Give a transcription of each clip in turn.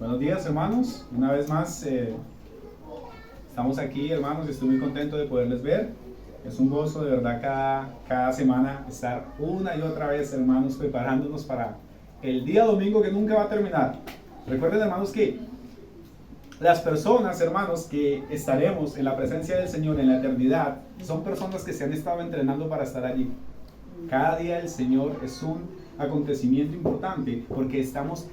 Buenos días, hermanos. Una vez más estamos aquí, hermanos. Estoy muy contento de poderles ver. Es un gozo de verdad cada semana estar una y otra vez, hermanos, preparándonos para el día domingo que nunca va a terminar. Recuerden, hermanos, que las personas, hermanos, que estaremos en la presencia del Señor en la eternidad son personas que se han estado entrenando para estar allí. Cada día del Señor es un acontecimiento importante porque estamos,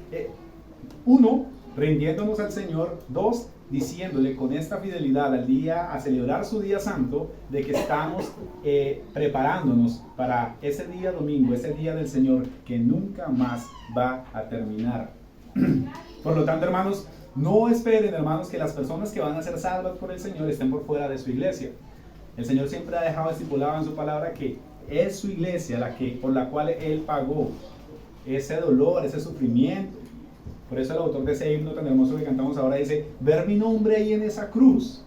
uno, rindiéndonos al Señor; dos, diciéndole con esta fidelidad al día, a celebrar su día santo, de que estamos preparándonos para ese día domingo, ese día del Señor que nunca más va a terminar. Por lo tanto, hermanos, no esperen, hermanos, que las personas que van a ser salvas por el Señor estén por fuera de su iglesia. El Señor siempre ha dejado estipulado en su palabra que es su iglesia por la cual Él pagó ese dolor, ese sufrimiento. Por eso el autor de ese himno tan hermoso que cantamos ahora dice: ver mi nombre ahí en esa cruz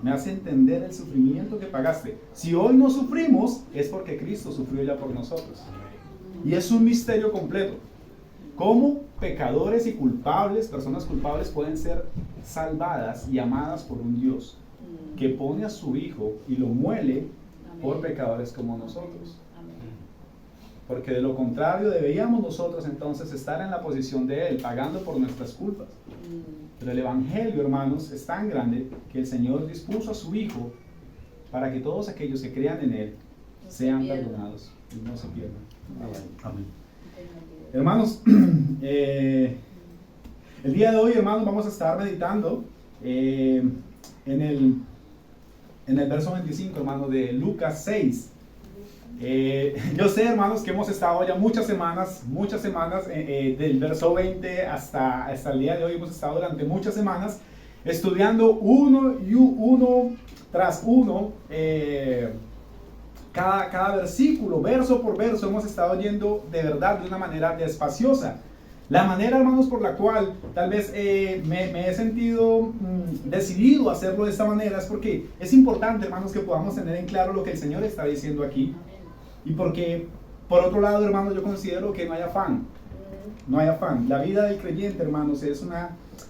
me hace entender el sufrimiento que pagaste. Si hoy no sufrimos, es porque Cristo sufrió ya por nosotros. Y es un misterio completo. ¿Cómo pecadores y culpables, personas culpables, pueden ser salvadas y amadas por un Dios que pone a su Hijo y lo muele por pecadores como nosotros? Porque de lo contrario deberíamos nosotros entonces estar en la posición de Él, pagando por nuestras culpas. Pero el Evangelio, hermanos, es tan grande que el Señor dispuso a su Hijo para que todos aquellos que crean en Él sean perdonados y no se pierdan. Amén. Hermanos, el día de hoy, hermanos, vamos a estar meditando en el verso 25, hermanos, de Lucas 6. Yo sé, hermanos, que hemos estado ya muchas semanas, del verso 20 hasta el día de hoy. Hemos estado durante muchas semanas estudiando uno tras uno, cada versículo, verso por verso. Hemos estado yendo de verdad de una manera despaciosa. La manera, hermanos, por la cual tal vez me he sentido decidido a hacerlo de esta manera es porque es importante, hermanos, que podamos tener en claro lo que el Señor está diciendo aquí. Y porque, por otro lado, hermanos, yo considero que no hay afán. No hay afán. La vida del creyente, hermanos,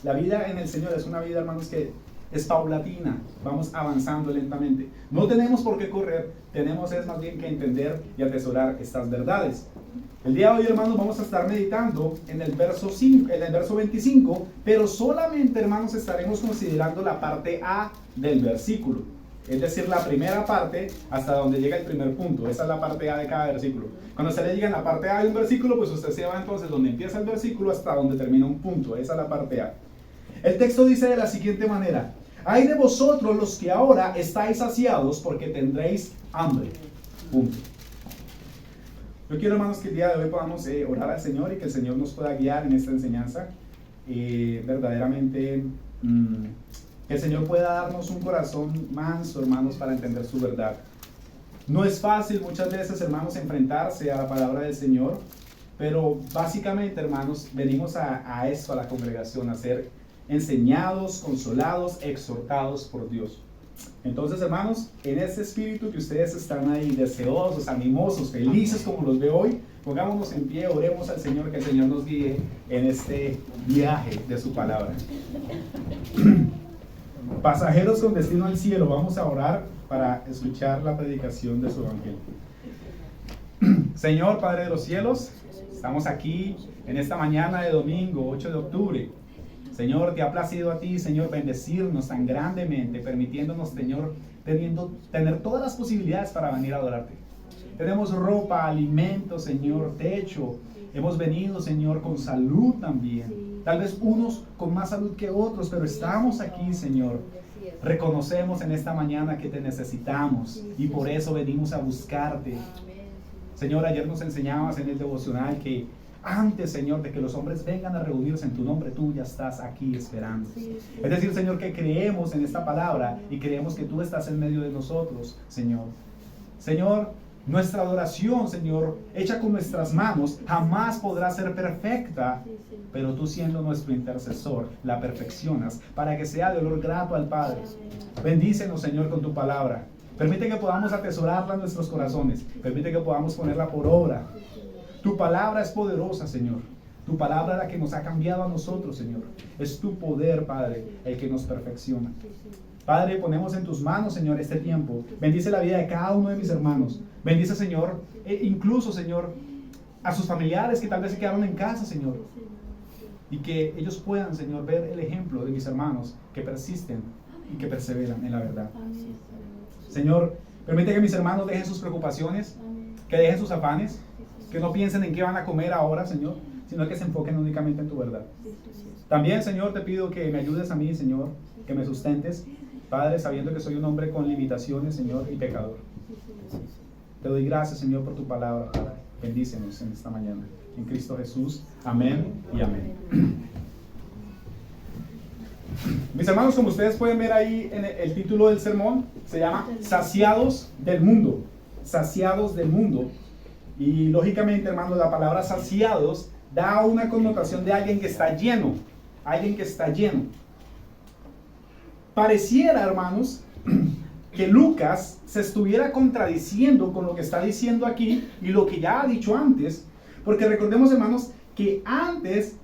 la vida en el Señor es una vida, hermanos, que es paulatina. Vamos avanzando lentamente. No tenemos por qué correr. Tenemos más bien que entender y atesorar estas verdades. El día de hoy, hermanos, vamos a estar meditando en el verso 25, pero solamente, hermanos, estaremos considerando la parte A del versículo. Es decir, la primera parte hasta donde llega el primer punto. Esa es la parte A de cada versículo. Cuando usted le llega en la parte A de un versículo, pues usted se va entonces donde empieza el versículo hasta donde termina un punto. Esa es la parte A. El texto dice de la siguiente manera: hay de vosotros los que ahora estáis saciados, porque tendréis hambre. Punto. Yo quiero, hermanos, que el día de hoy podamos orar al Señor y que el Señor nos pueda guiar en esta enseñanza. Verdaderamente, que el Señor pueda darnos un corazón manso, hermanos, para entender su verdad. No es fácil muchas veces, hermanos, enfrentarse a la palabra del Señor, pero básicamente, hermanos, venimos a esto, a la congregación, a ser enseñados, consolados, exhortados por Dios. Entonces, hermanos, en este espíritu que ustedes están ahí deseosos, animosos, felices como los veo hoy, pongámonos en pie, oremos al Señor, que el Señor nos guíe en este viaje de su palabra. Pasajeros con destino al cielo, vamos a orar para escuchar la predicación de su evangelio. Señor, Padre de los cielos, estamos aquí en esta mañana de domingo, 8 de octubre. Señor, te ha placido a ti, Señor, bendecirnos tan grandemente, permitiéndonos, Señor, tener todas las posibilidades para venir a adorarte. Tenemos ropa, alimento, Señor, techo. Hemos venido, Señor, con salud también. Tal vez unos con más salud que otros, pero estamos aquí, Señor. Reconocemos en esta mañana que te necesitamos y por eso venimos a buscarte. Señor, ayer nos enseñabas en el devocional que antes, Señor, de que los hombres vengan a reunirse en tu nombre, tú ya estás aquí esperando. Es decir, Señor, que creemos en esta palabra y creemos que tú estás en medio de nosotros, Señor. Señor, nuestra adoración, Señor, hecha con nuestras manos, jamás podrá ser perfecta, pero tú, siendo nuestro intercesor, la perfeccionas para que sea de olor grato al Padre. Bendícenos, Señor, con tu palabra. Permite que podamos atesorarla en nuestros corazones. Permite que podamos ponerla por obra. Tu palabra es poderosa, Señor. Tu palabra es la que nos ha cambiado a nosotros, Señor. Es tu poder, Padre, el que nos perfecciona. Padre, ponemos en tus manos, Señor, este tiempo. Bendice la vida de cada uno de mis hermanos. Bendice, Señor, incluso, Señor, a sus familiares que tal vez se quedaron en casa, Señor. Y que ellos puedan, Señor, ver el ejemplo de mis hermanos que persisten y que perseveran en la verdad. Señor, permite que mis hermanos dejen sus preocupaciones, que dejen sus afanes, que no piensen en qué van a comer ahora, Señor, sino que se enfoquen únicamente en tu verdad. También, Señor, te pido que me ayudes a mí, Señor, que me sustentes, Padre, sabiendo que soy un hombre con limitaciones, Señor, y pecador. Te doy gracias, Señor, por tu palabra, Padre. Bendícenos en esta mañana. En Cristo Jesús. Amén y amén. Mis hermanos, como ustedes pueden ver ahí en el título del sermón, se llama Saciados del Mundo. Saciados del Mundo. Y lógicamente, hermanos, la palabra saciados da una connotación de alguien que está lleno. Alguien que está lleno. Pareciera, hermanos, que Lucas se estuviera contradiciendo con lo que está diciendo aquí y lo que ya ha dicho antes, porque recordemos, hermanos, que antes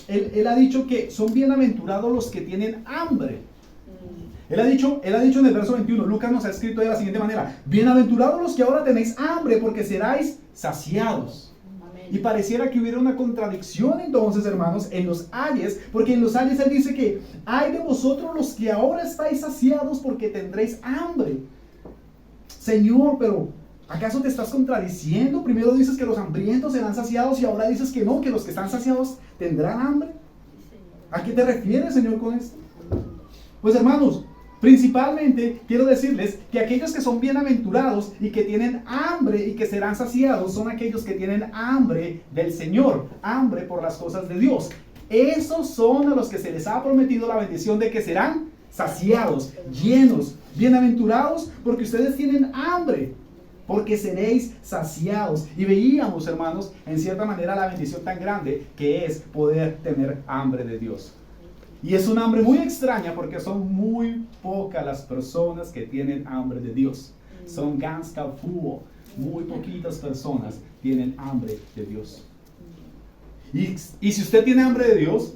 él ha dicho que son bienaventurados los que tienen hambre. Él ha dicho en el verso 21, Lucas nos ha escrito de la siguiente manera: bienaventurados los que ahora tenéis hambre, porque seráis saciados. Y pareciera que hubiera una contradicción entonces, hermanos, en los ayes, porque en los ayes él dice que hay de vosotros los que ahora estáis saciados porque tendréis hambre. Señor, pero ¿acaso te estás contradiciendo? Primero dices que los hambrientos serán saciados y ahora dices que no, que los que están saciados tendrán hambre. ¿A qué te refieres, Señor, con esto? Pues, hermanos, principalmente quiero decirles que aquellos que son bienaventurados y que tienen hambre y que serán saciados son aquellos que tienen hambre del Señor, hambre por las cosas de Dios. Esos son a los que se les ha prometido la bendición de que serán saciados, llenos, bienaventurados porque ustedes tienen hambre, porque seréis saciados. Y veíamos, hermanos, en cierta manera la bendición tan grande que es poder tener hambre de Dios. Y es un hambre muy extraña porque son muy pocas las personas que tienen hambre de Dios. Son ganska få. Muy poquitas personas tienen hambre de Dios. Y si usted tiene hambre de Dios,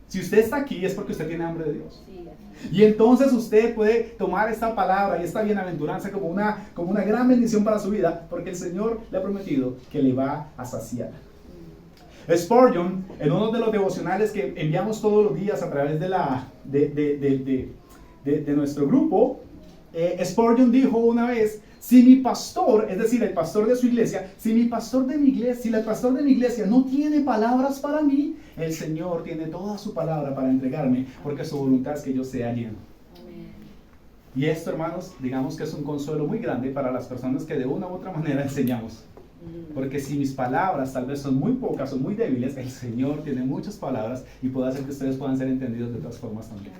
si usted está aquí es porque usted tiene hambre de Dios. Y entonces usted puede tomar esta palabra y esta bienaventuranza como una gran bendición para su vida, porque el Señor le ha prometido que le va a saciar. Spurgeon, en uno de los devocionales que enviamos todos los días a través de nuestro grupo, Spurgeon dijo una vez: si mi pastor, es decir, el pastor de su iglesia, si el pastor de mi iglesia no tiene palabras para mí, el Señor tiene toda su palabra para entregarme, porque su voluntad es que yo sea lleno. Y esto, hermanos, digamos que es un consuelo muy grande para las personas que de una u otra manera enseñamos. Porque si mis palabras tal vez son muy pocas, son muy débiles, el Señor tiene muchas palabras y puede hacer que ustedes puedan ser entendidos de otras formas también.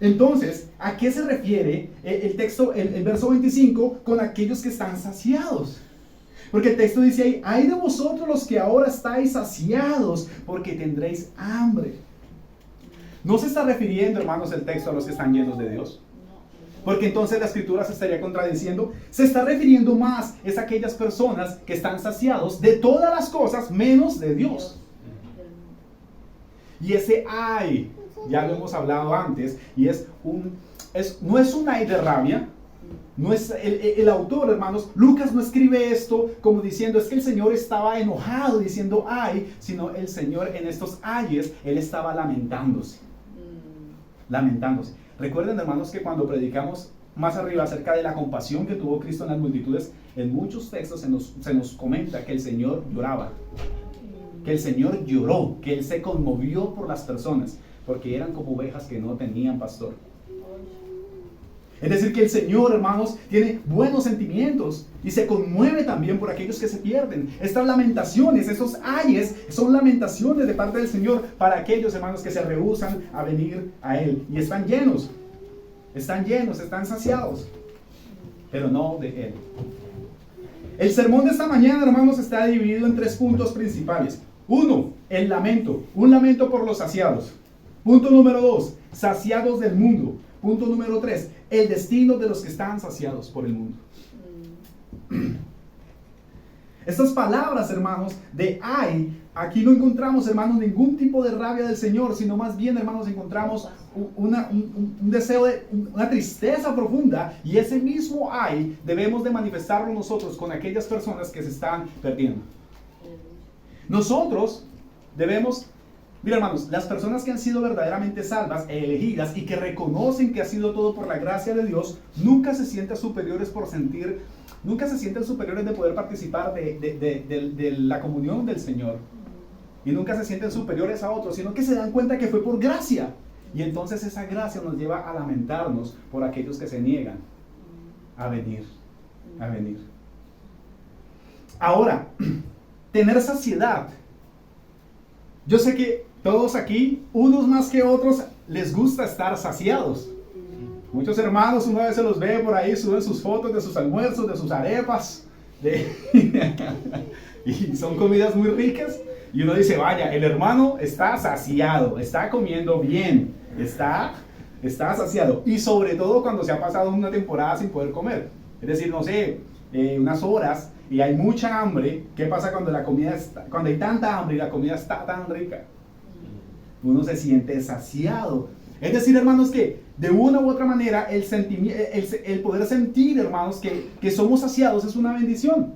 Entonces, ¿a qué se refiere el texto, el verso 25, con aquellos que están saciados? Porque el texto dice ahí: hay de vosotros los que ahora estáis saciados, porque tendréis hambre. No se está refiriendo, hermanos, el texto a los que están llenos de Dios, porque entonces la escritura se estaría contradiciendo. Se está refiriendo más es a aquellas personas que están saciados de todas las cosas menos de Dios. Y ese ay, ya lo hemos hablado antes, y no es un ay de rabia. No es el autor, hermanos, Lucas no escribe esto como diciendo es que el Señor estaba enojado diciendo ay, sino el Señor en estos ayes, Él estaba lamentándose. Lamentándose. Recuerden, hermanos, que cuando predicamos más arriba acerca de la compasión que tuvo Cristo en las multitudes, en muchos textos se nos comenta que el Señor lloraba, que el Señor lloró, que Él se conmovió por las personas, porque eran como ovejas que no tenían pastor. Es decir, que el Señor, hermanos, tiene buenos sentimientos y se conmueve también por aquellos que se pierden. Estas lamentaciones, esos ayes, son lamentaciones de parte del Señor para aquellos, hermanos, que se rehúsan a venir a Él. Y están llenos, están saciados, pero no de Él. El sermón de esta mañana, hermanos, está dividido en 3 puntos principales. 1, el lamento, un lamento por los saciados. Punto número 2, saciados del mundo. Punto número 3, el destino de los que están saciados por el mundo. Estas palabras, hermanos, de ay, aquí no encontramos, hermanos, ningún tipo de rabia del Señor, sino más bien, hermanos, encontramos un deseo de una tristeza profunda, y ese mismo ay debemos de manifestarlo nosotros con aquellas personas que se están perdiendo. Nosotros debemos, mira, hermanos, las personas que han sido verdaderamente salvas e elegidas y que reconocen que ha sido todo por la gracia de Dios, nunca se sienten superiores nunca se sienten superiores de poder participar de la comunión del Señor. Y nunca se sienten superiores a otros, sino que se dan cuenta que fue por gracia. Y entonces esa gracia nos lleva a lamentarnos por aquellos que se niegan a venir. Ahora, tener saciedad. Yo sé que todos aquí, unos más que otros, les gusta estar saciados. Muchos hermanos, una vez se los ve por ahí, suben sus fotos de sus almuerzos, de sus arepas, y son comidas muy ricas, y uno dice, vaya, el hermano está saciado, está comiendo bien, está saciado, y sobre todo cuando se ha pasado una temporada sin poder comer, es decir, no sé, unas horas, y hay mucha hambre. ¿Qué pasa cuando cuando hay tanta hambre y la comida está tan rica? Uno se siente saciado. Es decir, hermanos, que de una u otra manera el poder sentir, hermanos, que somos saciados es una bendición.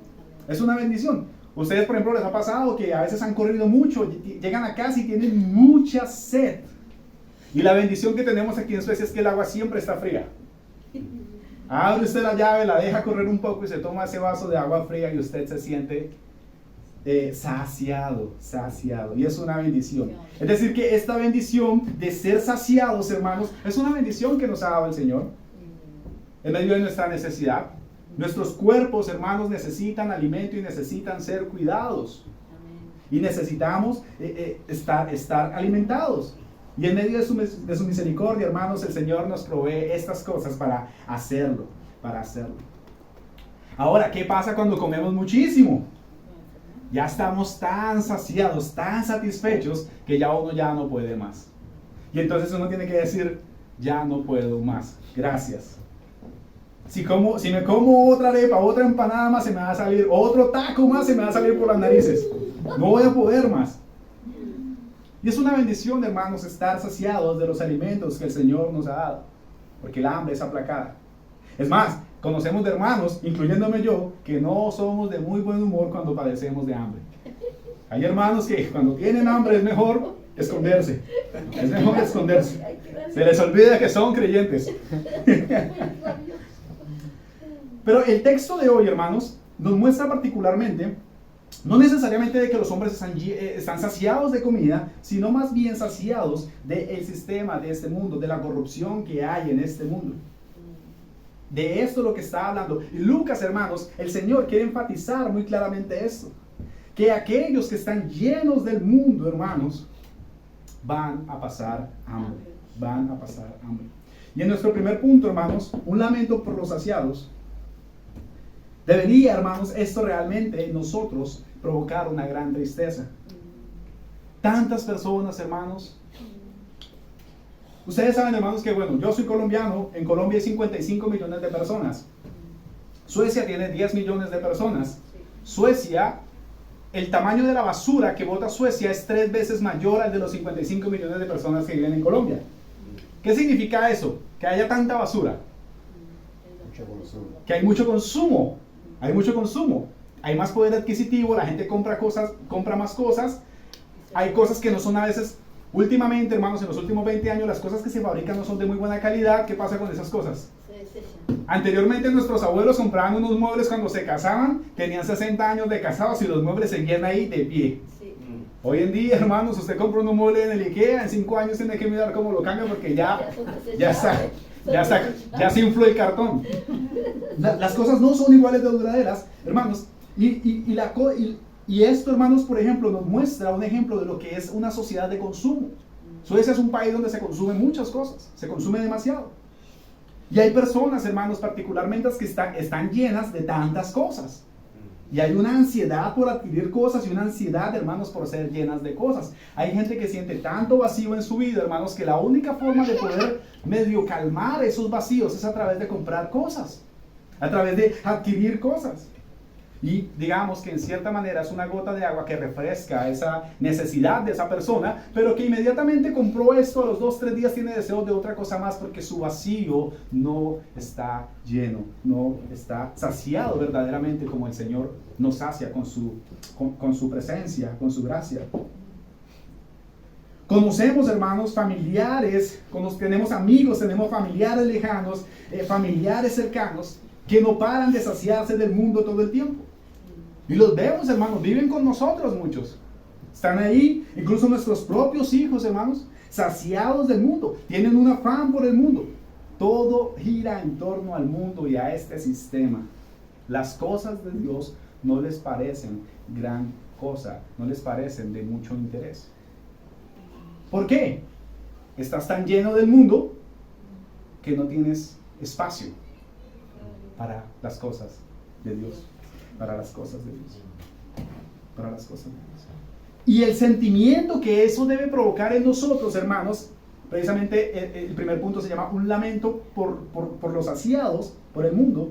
Es una bendición. Ustedes, por ejemplo, les ha pasado que a veces han corrido mucho, llegan a casa y tienen mucha sed. Y la bendición que tenemos aquí en Suecia es que el agua siempre está fría. Abre usted la llave, la deja correr un poco y se toma ese vaso de agua fría y usted se siente saciado. Y es una bendición. Es decir, que esta bendición de ser saciados, hermanos, es una bendición que nos ha dado el Señor en medio de nuestra necesidad. Nuestros cuerpos, hermanos, necesitan alimento y necesitan ser cuidados. Y necesitamos estar alimentados. Y en medio de su misericordia, hermanos, el Señor nos provee estas cosas para hacerlo. Ahora, ¿qué pasa cuando comemos muchísimo? Ya estamos tan saciados, tan satisfechos, que ya uno ya no puede más. Y entonces uno tiene que decir, ya no puedo más, gracias. Si me como otra arepa, otra empanada más, se me va a salir, otro taco más, se me va a salir por las narices. No voy a poder más. Y es una bendición, hermanos, estar saciados de los alimentos que el Señor nos ha dado, porque el hambre es aplacada. Es más, conocemos de hermanos, incluyéndome yo, que no somos de muy buen humor cuando padecemos de hambre. Hay hermanos que cuando tienen hambre es mejor esconderse. Es mejor esconderse. Se les olvida que son creyentes. Pero el texto de hoy, hermanos, nos muestra particularmente, no necesariamente de que los hombres están saciados de comida, sino más bien saciados del sistema de este mundo, de la corrupción que hay en este mundo. De esto es lo que está hablando. Y Lucas, hermanos, el Señor quiere enfatizar muy claramente esto. Que aquellos que están llenos del mundo, hermanos, van a pasar hambre. Van a pasar hambre. Y en nuestro primer punto, hermanos, un lamento por los saciados. Debería, hermanos, esto realmente en nosotros provocar una gran tristeza. Tantas personas, hermanos. Ustedes saben, hermanos, que bueno, yo soy colombiano, en Colombia hay 55 millones de personas. Suecia tiene 10 millones de personas. Suecia, el tamaño de la basura que bota Suecia es 3 veces mayor al de los 55 millones de personas que viven en Colombia. ¿Qué significa eso? Que haya tanta basura. Que hay mucho consumo. Hay mucho consumo. Hay más poder adquisitivo, la gente compra más cosas. Hay cosas que no son a veces. Últimamente, hermanos, en los últimos 20 años, las cosas que se fabrican no son de muy buena calidad. ¿Qué pasa con esas cosas? Anteriormente, nuestros abuelos compraban unos muebles cuando se casaban, tenían 60 años de casados y los muebles seguían ahí de pie. Sí. Hoy en día, hermanos, usted compra un mueble en el IKEA, en 5 años tiene que mirar cómo lo cambia porque ya se infló el cartón. Las cosas no son iguales de duraderas, hermanos. Y esto, hermanos, por ejemplo, nos muestra un ejemplo de lo que es una sociedad de consumo. Suecia es un país donde se consumen muchas cosas, se consume demasiado. Y hay personas, hermanos, particularmente que están llenas de tantas cosas. Y hay una ansiedad por adquirir cosas y una ansiedad, hermanos, por ser llenas de cosas. Hay gente que siente tanto vacío en su vida, hermanos, que la única forma de poder medio calmar esos vacíos es a través de comprar cosas, a través de adquirir cosas. Y digamos que en cierta manera es una gota de agua que refresca esa necesidad de esa persona, pero que inmediatamente compró esto, a los 2-3 días tiene deseos de otra cosa más porque su vacío no está lleno, no está saciado verdaderamente como el Señor nos sacia con su presencia, con su gracia. Conocemos, hermanos, familiares, tenemos amigos, tenemos familiares lejanos, familiares cercanos, que no paran de saciarse del mundo todo el tiempo. Y los vemos, hermanos, viven con nosotros muchos. Están ahí, incluso nuestros propios hijos, hermanos, saciados del mundo. Tienen un afán por el mundo. Todo gira en torno al mundo y a este sistema. Las cosas de Dios no les parecen gran cosa, no les parecen de mucho interés. ¿Por qué? Estás tan lleno del mundo que no tienes espacio para las cosas de Dios. Para las cosas de Dios. Para las cosas de Dios. Y el sentimiento que eso debe provocar en nosotros, hermanos, precisamente el primer punto se llama un lamento por los saciados, por el mundo.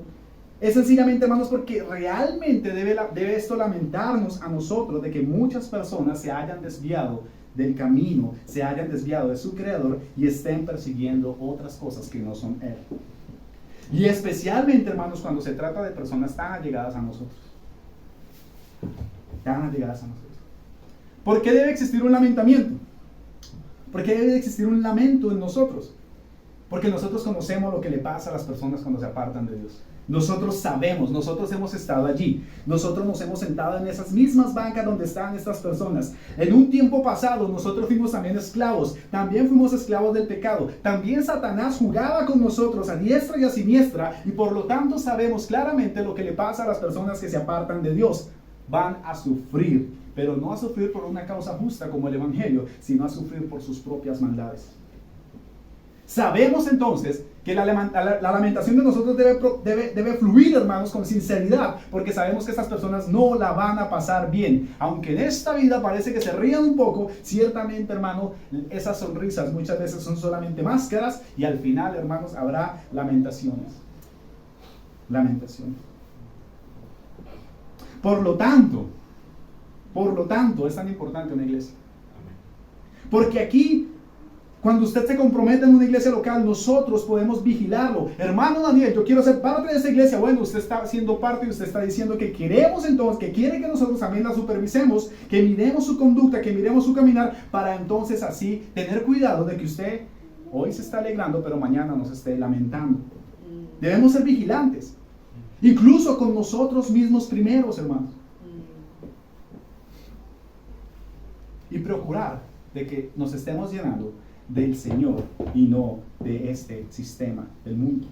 Es sencillamente, hermanos, porque realmente debe esto lamentarnos a nosotros de que muchas personas se hayan desviado del camino, se hayan desviado de su Creador y estén persiguiendo otras cosas que no son Él. Y especialmente, hermanos, cuando se trata de personas tan allegadas a nosotros. Tan allegadas a nosotros. ¿Por qué debe existir un lamentamiento? ¿Por qué debe existir un lamento en nosotros? Porque nosotros conocemos lo que le pasa a las personas cuando se apartan de Dios. Nosotros sabemos, nosotros hemos estado allí, nosotros nos hemos sentado en esas mismas bancas donde están estas personas. En un tiempo pasado nosotros fuimos también esclavos, también fuimos esclavos del pecado, también Satanás jugaba con nosotros a diestra y a siniestra y por lo tanto sabemos claramente lo que le pasa a las personas que se apartan de Dios. Van a sufrir, pero no a sufrir por una causa justa como el Evangelio, sino a sufrir por sus propias maldades. Sabemos entonces que la lamentación de nosotros debe fluir, hermanos, con sinceridad, porque sabemos que estas personas no la van a pasar bien. Aunque en esta vida parece que se rían un poco, ciertamente, hermano, esas sonrisas muchas veces son solamente máscaras y al final, hermanos, habrá lamentaciones. Lamentaciones. Por lo tanto, es tan importante una iglesia. Porque aquí, cuando usted se compromete en una iglesia local, nosotros podemos vigilarlo. Hermano Daniel, yo quiero ser parte de esa iglesia. Bueno, usted está siendo parte y usted está diciendo que queremos entonces, que quiere que nosotros también la supervisemos, que miremos su conducta, que miremos su caminar, para entonces así tener cuidado de que usted hoy se está alegrando, pero mañana no se esté lamentando. Debemos ser vigilantes. Incluso con nosotros mismos primeros, hermanos. Y procurar de que nos estemos llenando del Señor y no de este sistema del mundo.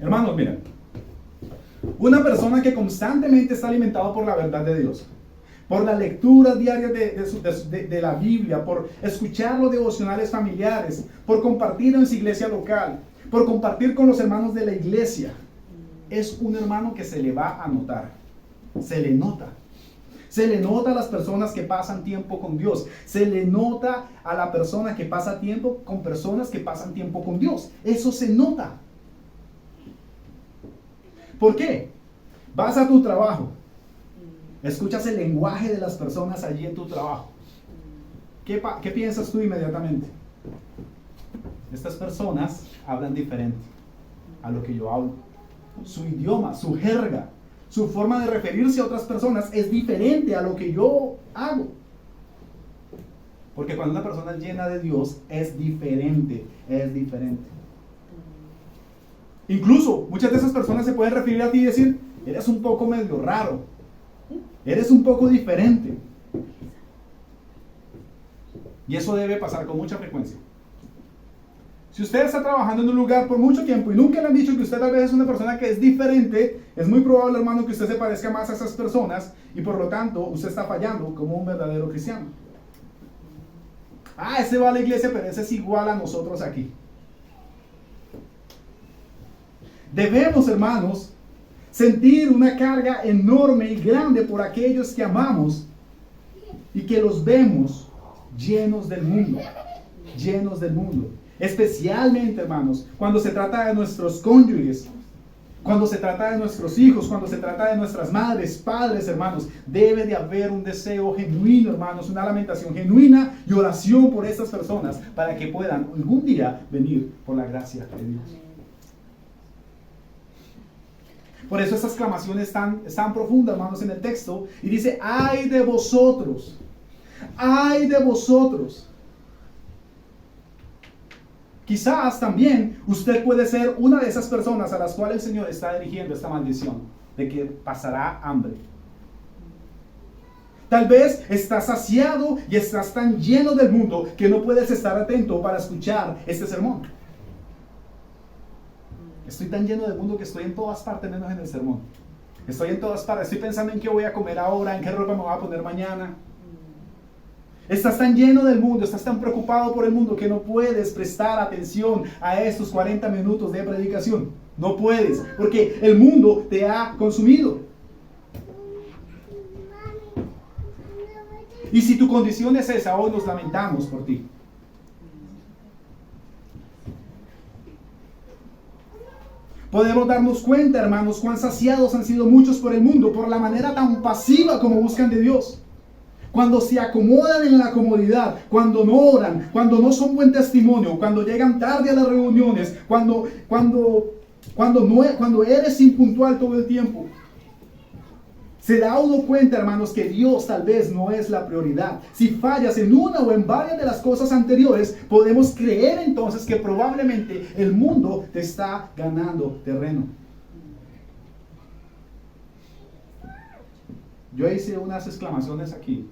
Hermanos, miren, una persona que constantemente está alimentada por la verdad de Dios, por la lectura diaria de la Biblia, por escuchar los devocionales familiares, por compartir en su iglesia local, por compartir con los hermanos de la iglesia, es un hermano que se le va a notar, se le nota. Se le nota a las personas que pasan tiempo con Dios. Se le nota a la persona que pasa tiempo con personas que pasan tiempo con Dios. Eso se nota. ¿Por qué? Vas a tu trabajo. Escuchas el lenguaje de las personas allí en tu trabajo. ¿Qué piensas tú inmediatamente? Estas personas hablan diferente a lo que yo hablo. Su idioma, su jerga, su forma de referirse a otras personas es diferente a lo que yo hago. Porque cuando una persona es llena de Dios, es diferente, es diferente. Incluso, muchas de esas personas se pueden referir a ti y decir, eres un poco medio raro, eres un poco diferente. Y eso debe pasar con mucha frecuencia. Si usted está trabajando en un lugar por mucho tiempo y nunca le han dicho que usted tal vez es una persona que es diferente, es muy probable, hermano, que usted se parezca más a esas personas y por lo tanto usted está fallando como un verdadero cristiano. Ese va a la iglesia, pero ese es igual a nosotros aquí. Debemos, hermanos, sentir una carga enorme y grande por aquellos que amamos y que los vemos llenos del mundo, llenos del mundo. Especialmente, hermanos, cuando se trata de nuestros cónyuges. Cuando se trata de nuestros hijos, cuando se trata de nuestras madres, padres, hermanos, debe de haber un deseo genuino, hermanos, una lamentación genuina y oración por estas personas para que puedan algún día venir por la gracia de Dios. Por eso esta exclamación es tan profunda, hermanos, en el texto. Y dice, ¡ay de vosotros! ¡Ay de vosotros! Quizás también usted puede ser una de esas personas a las cuales el Señor está dirigiendo esta maldición de que pasará hambre. Tal vez estás saciado y estás tan lleno del mundo que no puedes estar atento para escuchar este sermón. Estoy tan lleno del mundo que estoy en todas partes menos en el sermón. Estoy en todas partes. Estoy pensando en qué voy a comer ahora, en qué ropa me voy a poner mañana. Estás tan lleno del mundo, estás tan preocupado por el mundo que no puedes prestar atención a estos 40 minutos de predicación. No puedes, porque el mundo te ha consumido. Y si tu condición es esa, hoy nos lamentamos por ti. Podemos darnos cuenta, hermanos, cuán saciados han sido muchos por el mundo, por la manera tan pasiva como buscan de Dios. Cuando se acomodan en la comodidad, cuando no oran, cuando no son buen testimonio, cuando llegan tarde a las reuniones, cuando eres impuntual todo el tiempo. Se da uno cuenta, hermanos, que Dios tal vez no es la prioridad. Si fallas en una o en varias de las cosas anteriores, podemos creer entonces que probablemente el mundo te está ganando terreno. Yo hice unas exclamaciones aquí.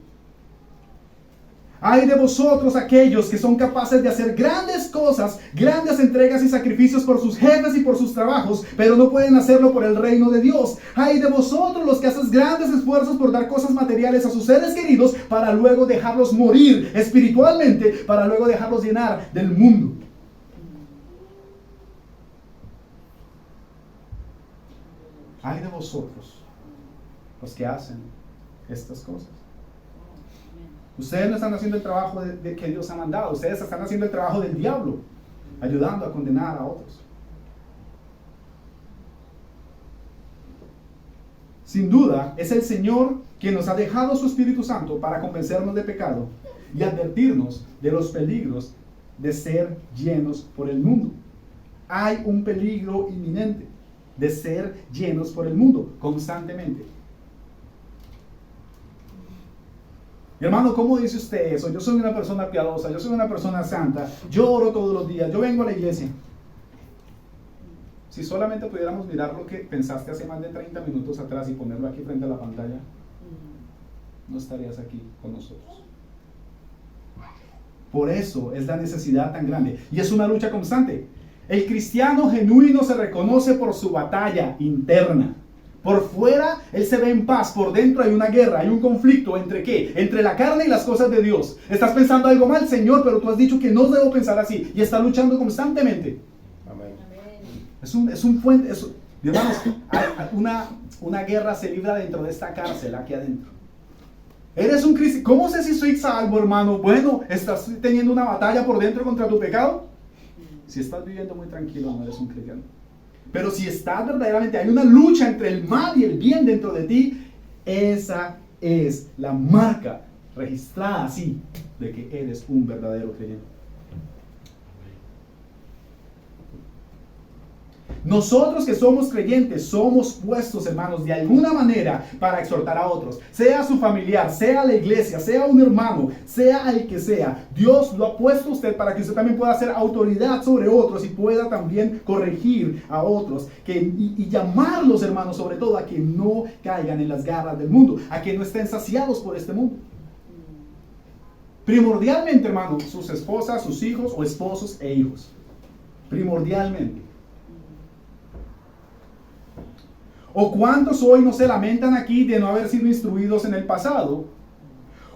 ¡Ay de vosotros aquellos que son capaces de hacer grandes cosas, grandes entregas y sacrificios por sus jefes y por sus trabajos, pero no pueden hacerlo por el reino de Dios! ¡Ay de vosotros los que hacen grandes esfuerzos por dar cosas materiales a sus seres queridos para luego dejarlos morir espiritualmente, para luego dejarlos llenar del mundo! ¡Ay de vosotros los que hacen estas cosas! Ustedes no están haciendo el trabajo de que Dios ha mandado. Ustedes están haciendo el trabajo del diablo, ayudando a condenar a otros. Sin duda, es el Señor quien nos ha dejado su Espíritu Santo para convencernos de pecado y advertirnos de los peligros de ser llenos por el mundo. Hay un peligro inminente de ser llenos por el mundo constantemente. Mi hermano, ¿cómo dice usted eso? Yo soy una persona piadosa, yo soy una persona santa, yo oro todos los días, yo vengo a la iglesia. Si solamente pudiéramos mirar lo que pensaste hace más de 30 minutos atrás y ponerlo aquí frente a la pantalla, no estarías aquí con nosotros. Por eso es la necesidad tan grande y es una lucha constante. El cristiano genuino se reconoce por su batalla interna. Por fuera, él se ve en paz. Por dentro hay una guerra, hay un conflicto. ¿Entre qué? Entre la carne y las cosas de Dios. Estás pensando algo mal, Señor, pero tú has dicho que no debo pensar así. Y está luchando constantemente. Amén. Es un fuente. Hermanos, una guerra se libra dentro de esta cárcel, aquí adentro. Eres un cristiano. ¿Cómo sé si soy salvo, hermano? Bueno, ¿estás teniendo una batalla por dentro contra tu pecado? Si estás viviendo muy tranquilo, no eres un cristiano. Pero si estás verdaderamente, hay una lucha entre el mal y el bien dentro de ti, esa es la marca registrada así de que eres un verdadero creyente. Nosotros que somos creyentes somos puestos, hermanos, de alguna manera para exhortar a otros, sea su familiar, sea la iglesia, sea un hermano, sea el que sea. Dios lo ha puesto a usted para que usted también pueda ser autoridad sobre otros y pueda también corregir a otros y llamarlos, hermanos, sobre todo a que no caigan en las garras del mundo, a que no estén saciados por este mundo. Primordialmente, hermanos, sus esposas, sus hijos o esposos e hijos. Primordialmente. ¿O cuántos hoy no se lamentan aquí de no haber sido instruidos en el pasado?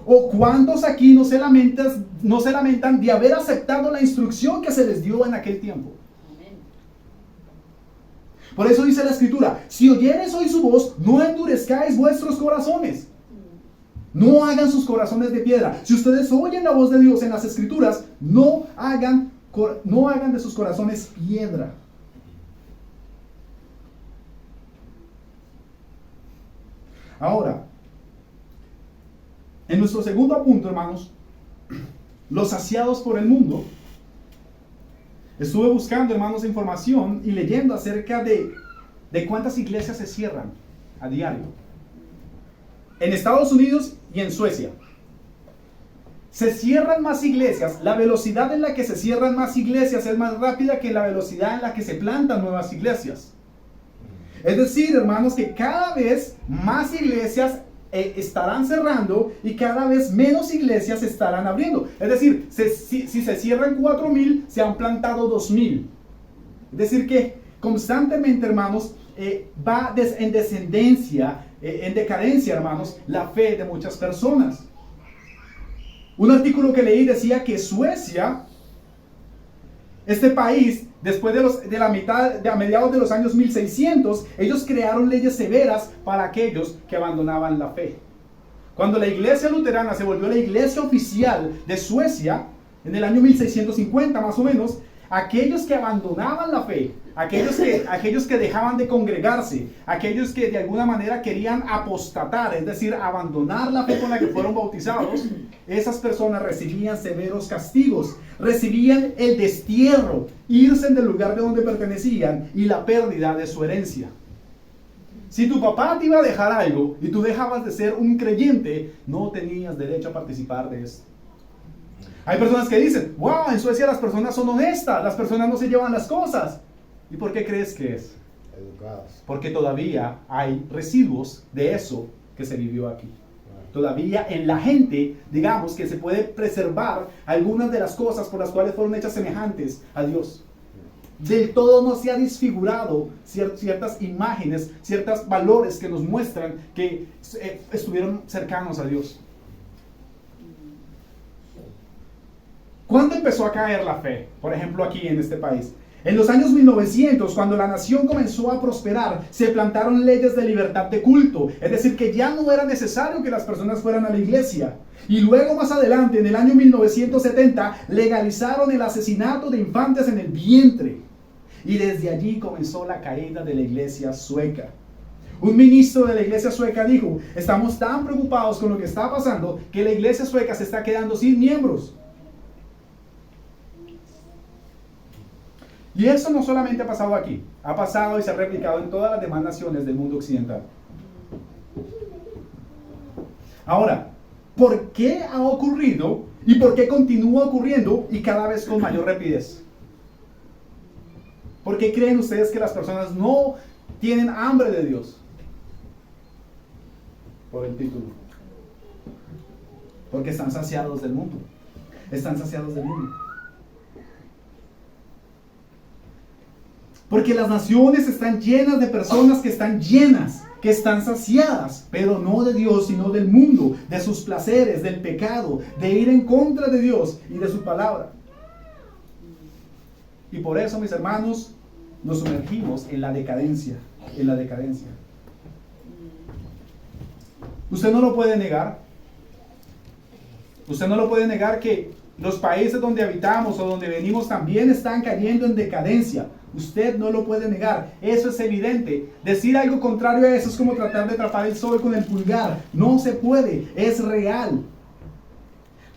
¿O cuántos aquí no se lamentan de haber aceptado la instrucción que se les dio en aquel tiempo? Por eso dice la Escritura, si oyeres hoy su voz, no endurezcáis vuestros corazones. No hagan sus corazones de piedra. Si ustedes oyen la voz de Dios en las Escrituras, no hagan de sus corazones piedra. Ahora, en nuestro segundo punto, hermanos, los saciados por el mundo. Estuve buscando, hermanos, información y leyendo acerca de cuántas iglesias se cierran a diario. En Estados Unidos y en Suecia. Se cierran más iglesias. La velocidad en la que se cierran más iglesias es más rápida que la velocidad en la que se plantan nuevas iglesias. Es decir, hermanos, que cada vez más iglesias estarán cerrando y cada vez menos iglesias estarán abriendo. Es decir, si se cierran 4,000, se han plantado 2,000. Es decir, que constantemente, hermanos, va en descendencia, en decadencia, hermanos, la fe de muchas personas. Un artículo que leí decía que Suecia, este país, después a mediados de los años 1600, ellos crearon leyes severas para aquellos que abandonaban la fe. Cuando la iglesia luterana se volvió la iglesia oficial de Suecia, en el año 1650 más o menos, aquellos que abandonaban la fe, aquellos que dejaban de congregarse, aquellos que de alguna manera querían apostatar, es decir, abandonar la fe con la que fueron bautizados, esas personas recibían severos castigos, recibían el destierro, irse del lugar de donde pertenecían y la pérdida de su herencia. Si tu papá te iba a dejar algo y tú dejabas de ser un creyente, no tenías derecho a participar de esto. Hay personas que dicen, wow, en Suecia las personas son honestas, las personas no se llevan las cosas. ¿Y por qué crees que es? Educados. Porque todavía hay residuos de eso que se vivió aquí. Todavía en la gente, digamos que se puede preservar algunas de las cosas por las cuales fueron hechas semejantes a Dios. Del todo no se ha desfigurado ciertas imágenes, ciertos valores que nos muestran que estuvieron cercanos a Dios. ¿Cuándo empezó a caer la fe? Por ejemplo, aquí en este país. En los años 1900, cuando la nación comenzó a prosperar, se plantaron leyes de libertad de culto. Es decir, que ya no era necesario que las personas fueran a la iglesia. Y luego, más adelante, en el año 1970, legalizaron el asesinato de infantes en el vientre. Y desde allí comenzó la caída de la iglesia sueca. Un ministro de la iglesia sueca dijo, estamos tan preocupados con lo que está pasando que la iglesia sueca se está quedando sin miembros. Y eso no solamente ha pasado aquí, ha pasado y se ha replicado en todas las demás naciones del mundo occidental. Ahora, ¿por qué ha ocurrido y por qué continúa ocurriendo y cada vez con mayor rapidez? ¿Por qué creen ustedes que las personas no tienen hambre de Dios? Por el título. Porque están saciados del mundo. Están saciados del mundo. Porque las naciones están llenas de personas que están llenas, que están saciadas, pero no de Dios, sino del mundo, de sus placeres, del pecado, de ir en contra de Dios y de su palabra. Y por eso, mis hermanos, nos sumergimos en la decadencia, en la decadencia. Usted no lo puede negar. Usted no lo puede negar que los países donde habitamos o donde venimos también están cayendo en decadencia. Usted no lo puede negar, eso es evidente. Decir algo contrario a eso es como tratar de tapar el sol con el pulgar. No se puede, es real.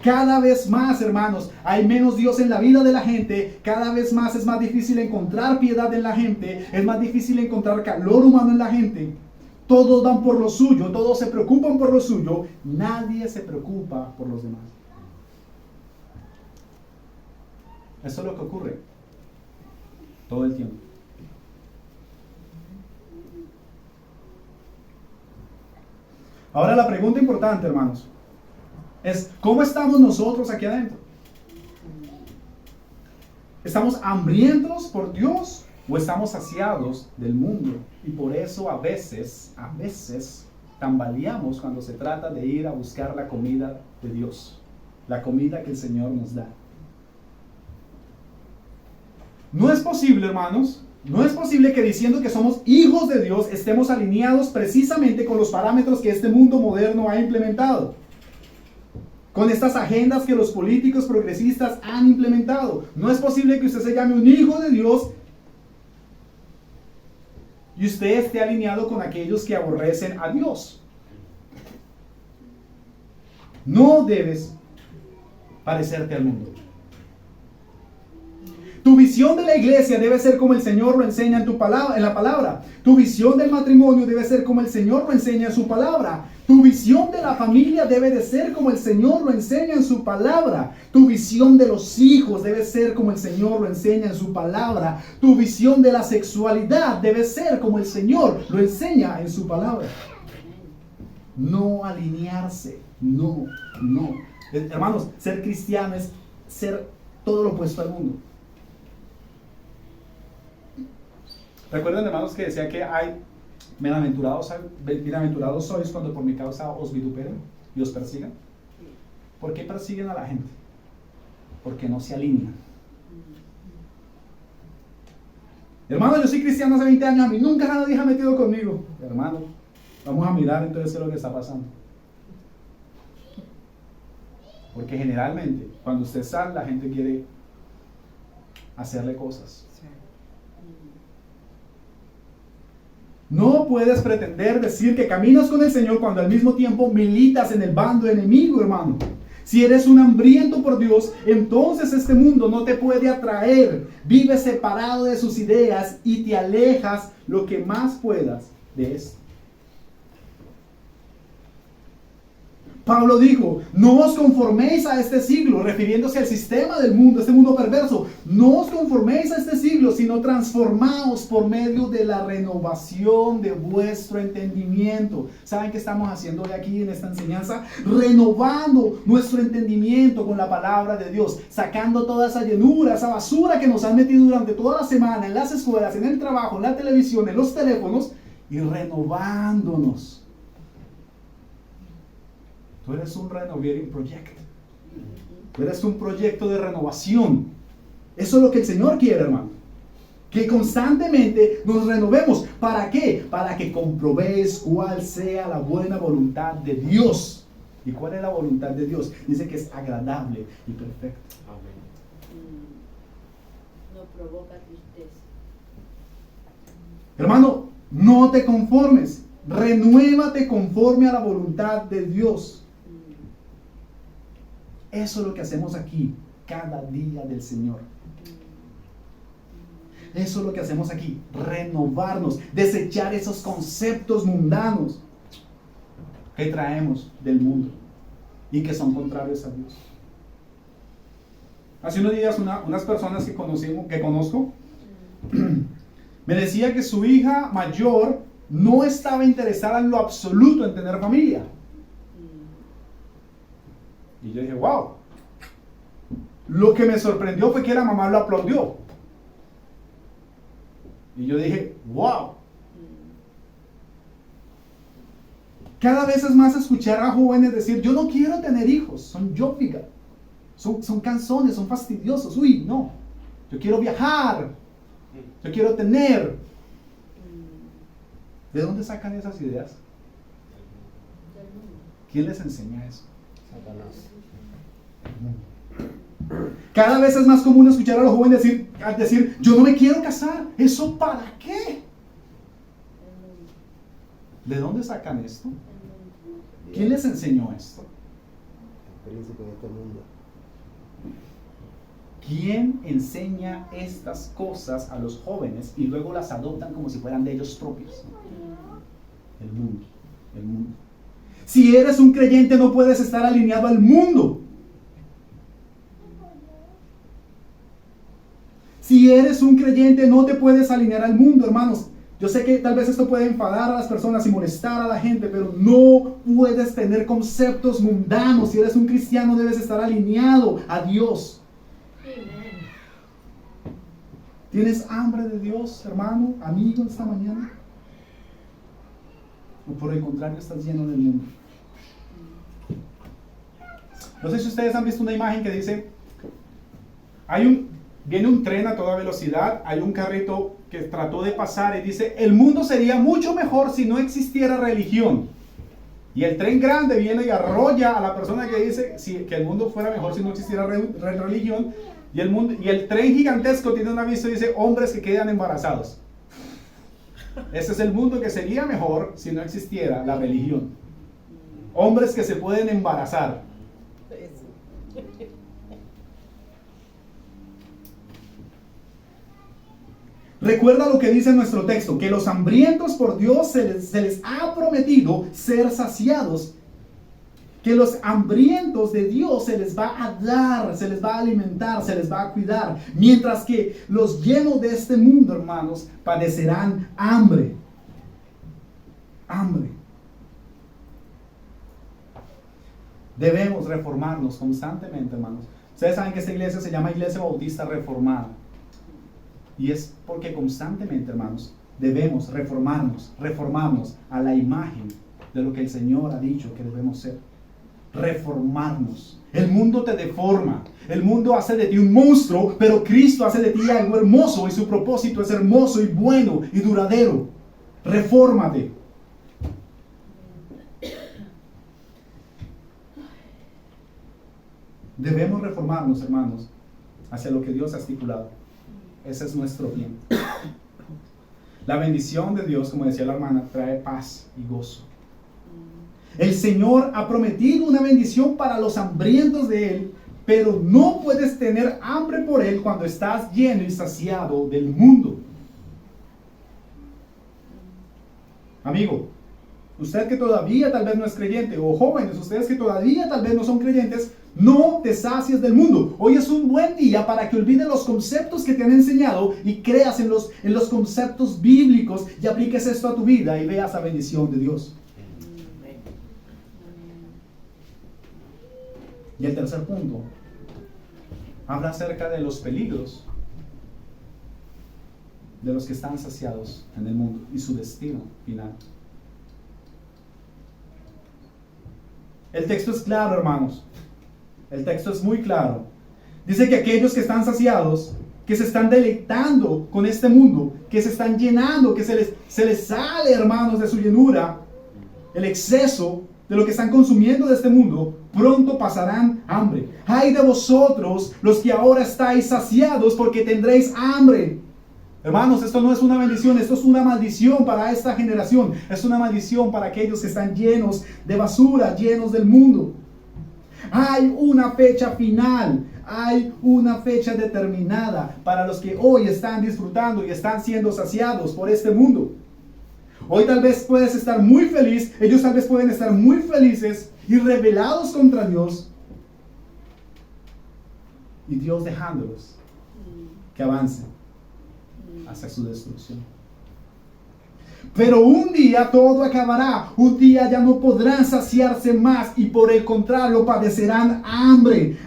Cada vez más, hermanos, hay menos Dios en la vida de la gente. Cada vez más es más difícil encontrar piedad en la gente. Es más difícil encontrar calor humano en la gente. Todos dan por lo suyo, todos se preocupan por lo suyo. Nadie se preocupa por los demás. Eso es lo que ocurre todo el tiempo. Ahora la pregunta importante, hermanos, es ¿cómo estamos nosotros aquí adentro? ¿Estamos hambrientos por Dios o estamos saciados del mundo? Y por eso a veces tambaleamos cuando se trata de ir a buscar la comida de Dios, la comida que el Señor nos da. No es posible, hermanos, no es posible que diciendo que somos hijos de Dios estemos alineados precisamente con los parámetros que este mundo moderno ha implementado, con estas agendas que los políticos progresistas han implementado. No es posible que usted se llame un hijo de Dios y usted esté alineado con aquellos que aborrecen a Dios. No debes parecerte al mundo. Tu visión de la iglesia debe ser como el Señor lo enseña en la palabra. Tu visión del matrimonio debe ser como el Señor lo enseña en su palabra. Tu visión de la familia debe de ser como el Señor lo enseña en su palabra. Tu visión de los hijos debe ser como el Señor lo enseña en su palabra. Tu visión de la sexualidad debe ser como el Señor lo enseña en su palabra. No alinearse. No. Hermanos, ser cristiano es ser todo lo opuesto al mundo. ¿Recuerdan, hermanos, que decía que hay bienaventurados sois cuando por mi causa os vituperen y os persigan? ¿Por qué persiguen a la gente? Porque no se alinean. Hermano, yo soy cristiano hace 20 años, a mí nunca nadie se ha metido conmigo. Hermano, vamos a mirar entonces qué es lo que está pasando. Porque generalmente, cuando usted sale, la gente quiere hacerle cosas. No puedes pretender decir que caminas con el Señor cuando al mismo tiempo militas en el bando enemigo, hermano. Si eres un hambriento por Dios, entonces este mundo no te puede atraer. Vives separado de sus ideas y te alejas lo que más puedas de esto. Pablo dijo, no os conforméis a este siglo, refiriéndose al sistema del mundo, este mundo perverso. No os conforméis a este siglo, sino transformaos por medio de la renovación de vuestro entendimiento. ¿Saben qué estamos haciendo hoy aquí en esta enseñanza? Renovando nuestro entendimiento con la palabra de Dios, sacando toda esa llenura, esa basura que nos han metido durante toda la semana en las escuelas, en el trabajo, en la televisión, en los teléfonos, y renovándonos. Tú eres un renovating project. Tú eres un proyecto de renovación. Eso es lo que el Señor quiere, hermano. Que constantemente nos renovemos. ¿Para qué? Para que comprobéis cuál sea la buena voluntad de Dios. ¿Y cuál es la voluntad de Dios? Dice que es agradable y perfecta. Amén. No provoca tristeza. Hermano, no te conformes. Renuévate conforme a la voluntad de Dios. Eso es lo que hacemos aquí, cada día del Señor. Eso es lo que hacemos aquí, renovarnos, desechar esos conceptos mundanos que traemos del mundo y que son contrarios a Dios. Hace unos días unas personas que conozco me decía que su hija mayor no estaba interesada en lo absoluto en tener familia. Y yo dije, wow. Lo que me sorprendió fue que la mamá lo aplaudió. Y yo dije, wow. Cada vez es más escuchar a jóvenes decir, yo no quiero tener hijos, son jópicas, son canzones, son fastidiosos. Uy, no. Yo quiero viajar. Yo quiero tener. ¿De dónde sacan esas ideas? ¿Quién les enseña eso? Satanás. Cada vez es más común escuchar a los jóvenes decir, yo no me quiero casar. ¿Eso para qué? ¿De dónde sacan esto? ¿Quién les enseñó esto? El príncipe de este mundo. ¿Quién enseña estas cosas a los jóvenes y luego las adoptan como si fueran de ellos propios? El mundo. Si eres un creyente no puedes estar alineado al mundo. Si eres un creyente no te puedes alinear al mundo, hermanos. Yo sé que tal vez esto puede enfadar a las personas y molestar a la gente, pero no puedes tener conceptos mundanos. Si eres un cristiano debes estar alineado a Dios. ¿Tienes hambre de Dios, hermano, amigo, esta mañana? ¿O por el contrario estás lleno del mundo? No sé si ustedes han visto una imagen que dice, viene un tren a toda velocidad, hay un carrito que trató de pasar y dice, el mundo sería mucho mejor si no existiera religión. Y el tren grande viene y arrolla a la persona que dice que el mundo fuera mejor si no existiera religión. Y el tren gigantesco tiene un aviso y dice, hombres que quedan embarazados. Ese es el mundo que sería mejor si no existiera la religión. Hombres que se pueden embarazar. Recuerda lo que dice nuestro texto, que los hambrientos por Dios se les ha prometido ser saciados. Que los hambrientos de Dios se les va a dar, se les va a alimentar, se les va a cuidar. Mientras que los llenos de este mundo, hermanos, padecerán hambre. Hambre. Debemos reformarnos constantemente, hermanos. Ustedes saben que esta iglesia se llama Iglesia Bautista Reformada. Y es porque constantemente, hermanos, debemos reformarnos a la imagen de lo que el Señor ha dicho que debemos ser. Reformarnos. El mundo te deforma. El mundo hace de ti un monstruo, pero Cristo hace de ti algo hermoso y su propósito es hermoso y bueno y duradero. Refórmate. Debemos reformarnos, hermanos, hacia lo que Dios ha estipulado. Ese es nuestro bien. La bendición de Dios, como decía la hermana, trae paz y gozo. El Señor ha prometido una bendición para los hambrientos de Él, pero no puedes tener hambre por Él cuando estás lleno y saciado del mundo. Amigo, usted que todavía tal vez no es creyente, o jóvenes, ustedes que todavía tal vez no son creyentes, no te sacies del mundo. Hoy es un buen día para que olvides los conceptos que te han enseñado y creas en los conceptos bíblicos y apliques esto a tu vida y veas la bendición de Dios. Y el tercer punto habla acerca de los peligros de los que están saciados en el mundo y su destino final. El texto es claro, hermanos. El texto es muy claro. Dice que aquellos que están saciados, que se están deleitando con este mundo, que se están llenando, que se les sale, hermanos, de su llenura, el exceso de lo que están consumiendo de este mundo, pronto pasarán hambre. ¡Ay de vosotros, los que ahora estáis saciados, porque tendréis hambre! Hermanos, esto no es una bendición, esto es una maldición para esta generación. Es una maldición para aquellos que están llenos de basura, llenos del mundo. Hay una fecha final, hay una fecha determinada para los que hoy están disfrutando y están siendo saciados por este mundo. Hoy tal vez puedes estar muy feliz, ellos tal vez pueden estar muy felices y rebelados contra Dios. Y Dios dejándolos que avancen hacia su destrucción. Pero un día todo acabará, un día ya no podrán saciarse más y por el contrario padecerán hambre.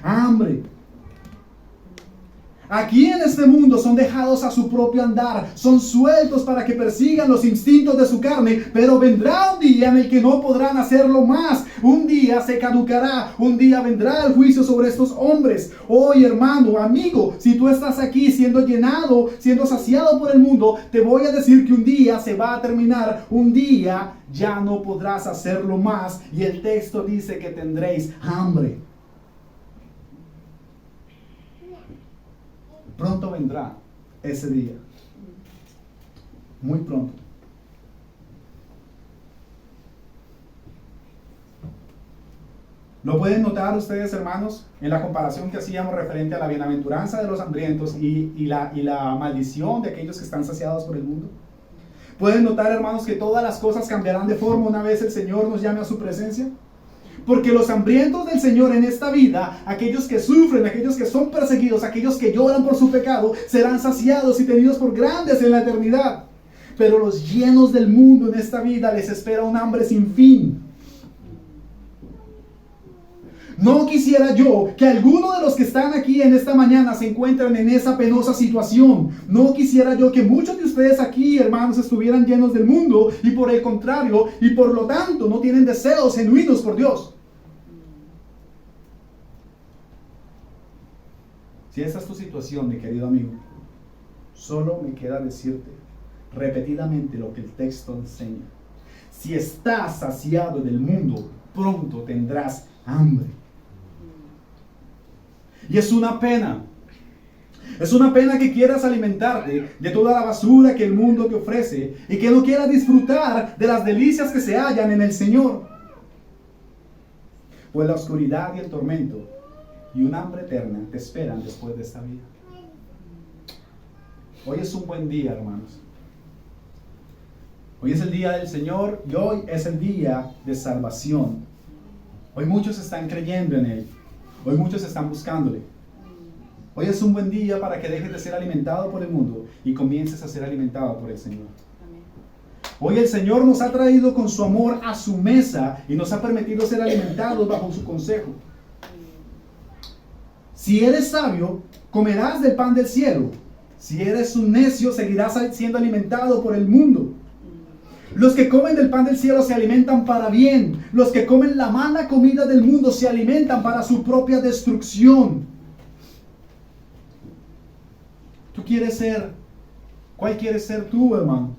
Aquí en este mundo son dejados a su propio andar, son sueltos para que persigan los instintos de su carne, pero vendrá un día en el que no podrán hacerlo más. Un día se caducará, un día vendrá el juicio sobre estos hombres. Hoy, hermano, amigo, si tú estás aquí siendo llenado, siendo saciado por el mundo, te voy a decir que un día se va a terminar, un día ya no podrás hacerlo más y el texto dice que tendréis hambre. Pronto vendrá ese día. Muy pronto. ¿Lo pueden notar ustedes, hermanos, en la comparación que hacíamos referente a la bienaventuranza de los hambrientos y la maldición de aquellos que están saciados por el mundo? ¿Pueden notar, hermanos, que todas las cosas cambiarán de forma una vez el Señor nos llame a su presencia? Porque los hambrientos del Señor en esta vida, aquellos que sufren, aquellos que son perseguidos, aquellos que lloran por su pecado, serán saciados y tenidos por grandes en la eternidad. Pero los llenos del mundo en esta vida les espera un hambre sin fin. No quisiera yo que alguno de los que están aquí en esta mañana se encuentren en esa penosa situación. No quisiera yo que muchos de ustedes aquí, hermanos, estuvieran llenos del mundo y por el contrario, y por lo tanto no tienen deseos genuinos por Dios. Si esa es tu situación, mi querido amigo, solo me queda decirte repetidamente lo que el texto enseña. Si estás saciado del mundo, pronto tendrás hambre. Y es una pena. Es una pena que quieras alimentarte de toda la basura que el mundo te ofrece y que no quieras disfrutar de las delicias que se hallan en el Señor. Pues la oscuridad y el tormento y un hambre eterna te esperan después de esta vida. Hoy es un buen día, hermanos. Hoy es el día del Señor y hoy es el día de salvación. Hoy muchos están creyendo en Él. Hoy muchos están buscándole. Hoy es un buen día para que dejes de ser alimentado por el mundo y comiences a ser alimentado por el Señor. Hoy el Señor nos ha traído con su amor a su mesa y nos ha permitido ser alimentados bajo su consejo. Si eres sabio, comerás del pan del cielo. Si eres un necio, seguirás siendo alimentado por el mundo. Los que comen del pan del cielo se alimentan para bien. Los que comen la mala comida del mundo se alimentan para su propia destrucción. ¿Cuál quieres ser tú, hermano?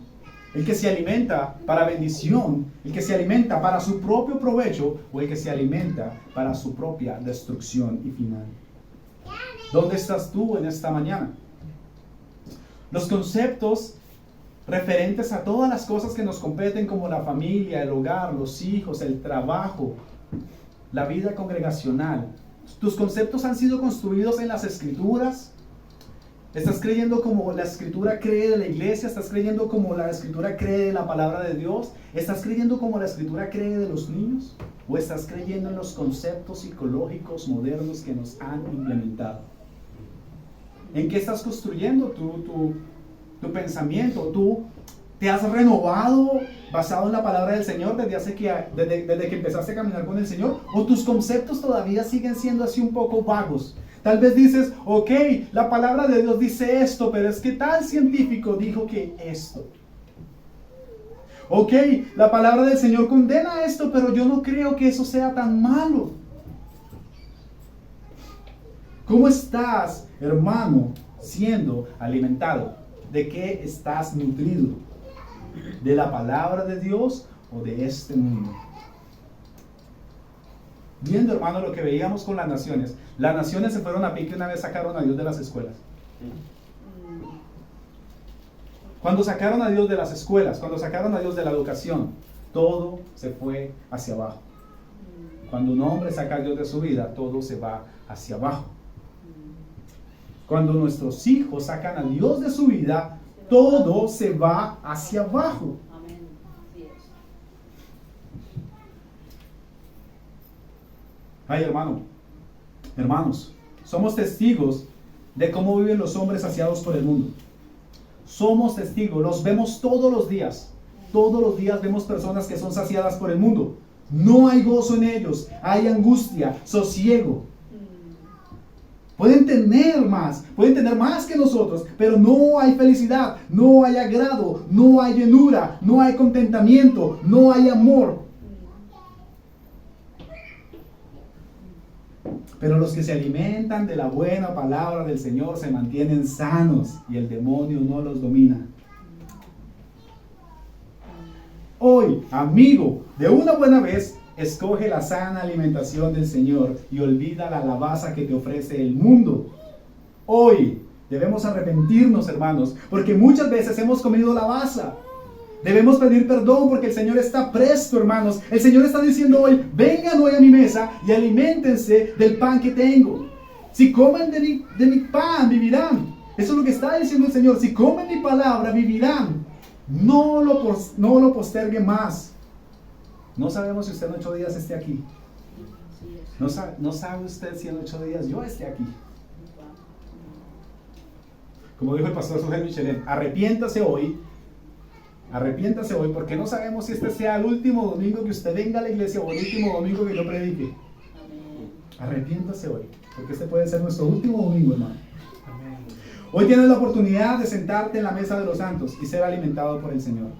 ¿El que se alimenta para bendición? ¿El que se alimenta para su propio provecho? ¿O el que se alimenta para su propia destrucción y final? ¿Dónde estás tú en esta mañana? Los conceptos referentes a todas las cosas que nos competen, como la familia, el hogar, los hijos, el trabajo, la vida congregacional. ¿Tus conceptos han sido construidos en las Escrituras? ¿Estás creyendo como la Escritura cree de la iglesia? ¿Estás creyendo como la Escritura cree de la palabra de Dios? ¿Estás creyendo como la Escritura cree de los niños? ¿O estás creyendo en los conceptos psicológicos modernos que nos han implementado? ¿En qué estás construyendo tu pensamiento? ¿Tú te has renovado basado en la palabra del Señor desde que empezaste a caminar con el Señor? ¿O tus conceptos todavía siguen siendo así un poco vagos? Tal vez dices, ok, la palabra de Dios dice esto, pero es que tal científico dijo que esto. Ok, la palabra del Señor condena esto, pero yo no creo que eso sea tan malo. ¿Cómo estás, hermano, siendo alimentado? ¿De qué estás nutrido? ¿De la palabra de Dios o de este mundo? Viendo, hermano, lo que veíamos con las naciones. Las naciones se fueron a pique una vez sacaron a Dios de las escuelas. Cuando sacaron a Dios de las escuelas, cuando sacaron a Dios de la educación, todo se fue hacia abajo. Cuando un hombre saca a Dios de su vida, todo se va hacia abajo. Cuando nuestros hijos sacan a Dios de su vida, todo se va hacia abajo. Amén. Así es. Ay, hermanos, somos testigos de cómo viven los hombres saciados por el mundo. Somos testigos, los vemos todos los días. Todos los días vemos personas que son saciadas por el mundo. No hay gozo en ellos, hay angustia, sosiego. Pueden tener más que nosotros, pero no hay felicidad, no hay agrado, no hay llenura, no hay contentamiento, no hay amor. Pero los que se alimentan de la buena palabra del Señor se mantienen sanos y el demonio no los domina. Hoy, amigo, de una buena vez, escoge la sana alimentación del Señor y olvida la lavaza que te ofrece el mundo. Hoy debemos arrepentirnos, hermanos, porque muchas veces hemos comido lavaza. Debemos pedir perdón porque el Señor está presto, hermanos. El Señor está diciendo hoy, vengan hoy a mi mesa y aliméntense del pan que tengo. Si comen de mi pan, vivirán. Eso es lo que está diciendo el Señor. Si comen mi palabra, vivirán. No lo posterguen más. No sabemos si usted en 8 días esté aquí. No sabe usted si en 8 días yo esté aquí. Como dijo el pastor Sujel Michelén, arrepiéntase hoy porque no sabemos si este sea el último domingo que usted venga a la iglesia o el último domingo que yo predique. Arrepiéntase hoy, porque este puede ser nuestro último domingo, hermano. Hoy tienes la oportunidad de sentarte en la mesa de los santos y ser alimentado por el Señor.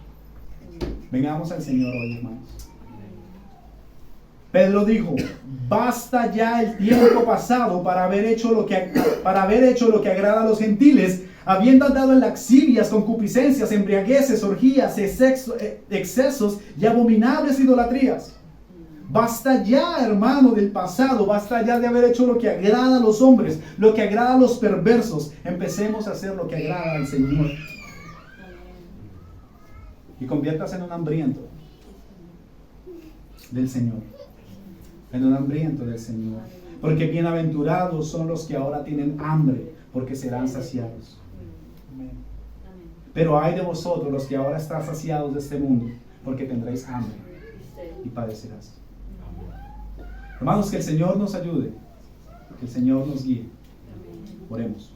Vengamos al Señor hoy, hermanos. Pedro dijo, basta ya el tiempo pasado para haber hecho lo que agrada a los gentiles, habiendo andado en laxivias, concupiscencias, embriagueces, orgías, excesos y abominables idolatrías. Basta ya, hermano, del pasado, basta ya de haber hecho lo que agrada a los hombres, lo que agrada a los perversos. Empecemos a hacer lo que agrada al Señor. Y conviértase en un hambriento del Señor. En un hambriento del Señor. Porque bienaventurados son los que ahora tienen hambre, porque serán saciados. Amén. Amén. Pero hay de vosotros los que ahora están saciados de este mundo, porque tendréis hambre y padecerás. Hermanos, que el Señor nos ayude, que el Señor nos guíe. Oremos.